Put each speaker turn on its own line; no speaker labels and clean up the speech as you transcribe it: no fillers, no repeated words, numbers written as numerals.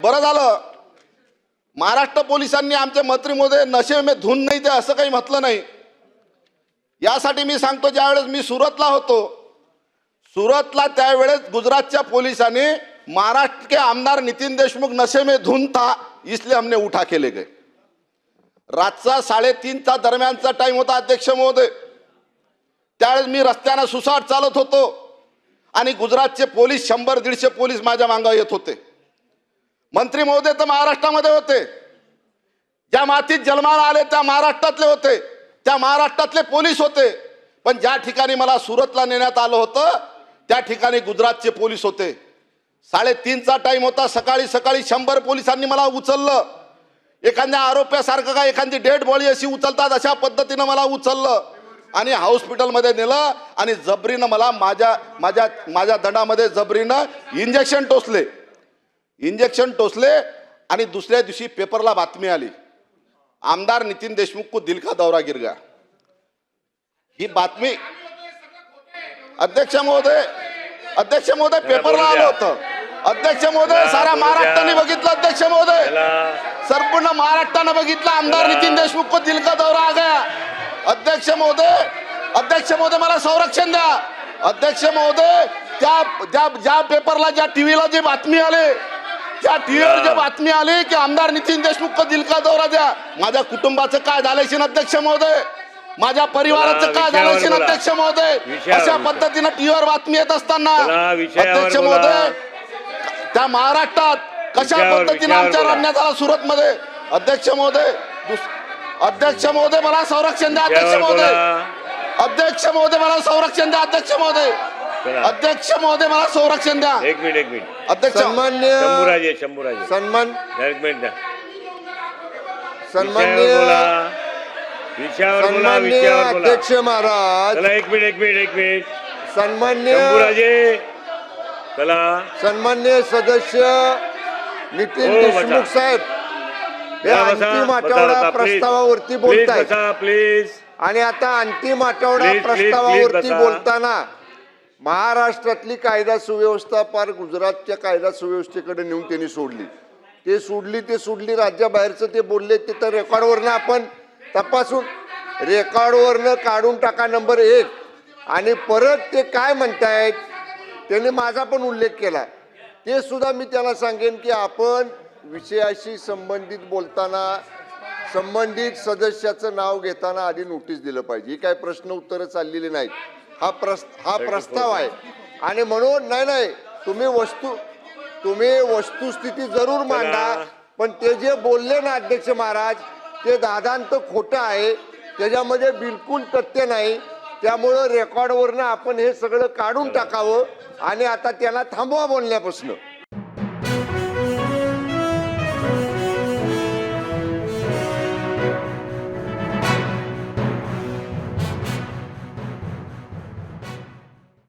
बरं झालं महाराष्ट्र पोलिसांनी आमचे मंत्री महोदय नशे में धुन नाही ते असं काही म्हटलं नाही। यासाठी मी सांगतो, ज्यावेळेस मी सुरतला होतो, सुरतला त्यावेळेस गुजरातच्या पोलिसांनी महाराष्ट्र के आमदार नितीन देशमुख नशे में धुन था इसलिए हमने उठा केले गए। रातचा 3:30चा दरम्यानचा टाइम होता अध्यक्ष महोदय। त्यावेळेस मी रस्त्याने सुसाट चालत होतो आणि गुजरातचे पोलीस 100-150 पोलीस माझ्या मागे येत होते। मंत्री महोदय तर महाराष्ट्रामध्ये होते, ज्या मातीत जन्माला आले त्या महाराष्ट्रातले होते, त्या महाराष्ट्रातले पोलीस होते। पण ज्या ठिकाणी मला सुरतला नेण्यात आलं होतं त्या ठिकाणी गुजरातचे पोलीस होते। 3:30चा टाइम होता। सकाळी 100 पोलिसांनी मला उचललं। एखाद्या आरोप्यासारखं का एखादी डेड बॉडी अशी उचलतात अशा पद्धतीने मला उचललं आणि हॉस्पिटलमध्ये नेलं आणि जबरीनं मला माझ्या दंडामध्ये जबरीनं इंजेक्शन टोचले आणि दुसऱ्या दिवशी पेपरला बातमी आली, आमदार नितीन देशमुख को दिल का दौरा गिर गया। ही बातमी अध्यक्ष महोदय पेपरला आलं होतं। अध्यक्ष महोदय सारा महाराष्ट्राने बघितलं। अध्यक्ष महोदय संपूर्ण महाराष्ट्राने बघितलं, आमदार नितीन देशमुख को दिल का दौरा आ गया। अध्यक्ष महोदय मला संरक्षण द्या। अध्यक्ष महोदय ज्या पेपरला ज्या टीव्हीला जी बातमी आली, त्या टीव्हीवर जी बातमी आली की आमदार नितीन देशमुख को दिल का दौरा द्या, माझ्या कुटुंबाचं काय झालं अध्यक्ष महोदय, माझ्या परिवाराचं काय झालं अध्यक्ष महोदय। अशा पद्धतीने टीव्हीवर बातमी येत असताना अध्यक्ष महोदय त्या महाराष्ट्रात कशा पद्धतीने आमच्या रडण्यात आला सुरतमध्ये। अध्यक्ष महोदय मला संरक्षण द्या। अध्यक्ष महोदय मला संरक्षण द्या। अध्यक्ष महोदय मला संरक्षण द्या।
एक मिनिट
अध्यक्ष
शंभूराजे
सन्मान्य अध्यक्ष महाराज,
चला एक मिनिट
सन्मान्य
शंभूराजे, चला
सन्मान्य सदस्य नितीन देशमुख साहेब हे अंतिम आठवडा प्रस्तावावरती बोलतायत
प्लीज।
आणि आता अंतिम आठवडा प्रस्तावावरती बोलताना महाराष्ट्रातली कायदा सुव्यवस्था पार गुजरातच्या कायदा सुव्यवस्थेकडे नेऊन त्यांनी सोडली। राज्याबाहेरचं ते बोलले ते तर रेकॉर्डवरनं आपण तपासून रेकॉर्डवरनं काढून टाका नंबर 1। आणि परत ते काय म्हणतायत त्यांनी माझा पण उल्लेख केला, ते सुद्धा मी त्याला सांगेन की आपण विषयाशी संबंधित बोलताना संबंधित सदस्याचं नाव घेताना आधी नोटीस दिलं पाहिजे। ही काय प्रश्न उत्तरं चाललेली नाहीत, हा प्रस्ताव आहे। आणि म्हणून नाही तुम्ही वस्तुस्थिती जरूर मांडा, पण ते जे बोलले ना अध्यक्ष महाराज ते दादांत खोटं आहे, त्याच्यामध्ये बिलकुल तथ्य नाही। त्यामुळं रेकॉर्डवरनं आपण हे सगळं काढून टाकावं आणि आता त्याला थांबवा बोलण्यापासून।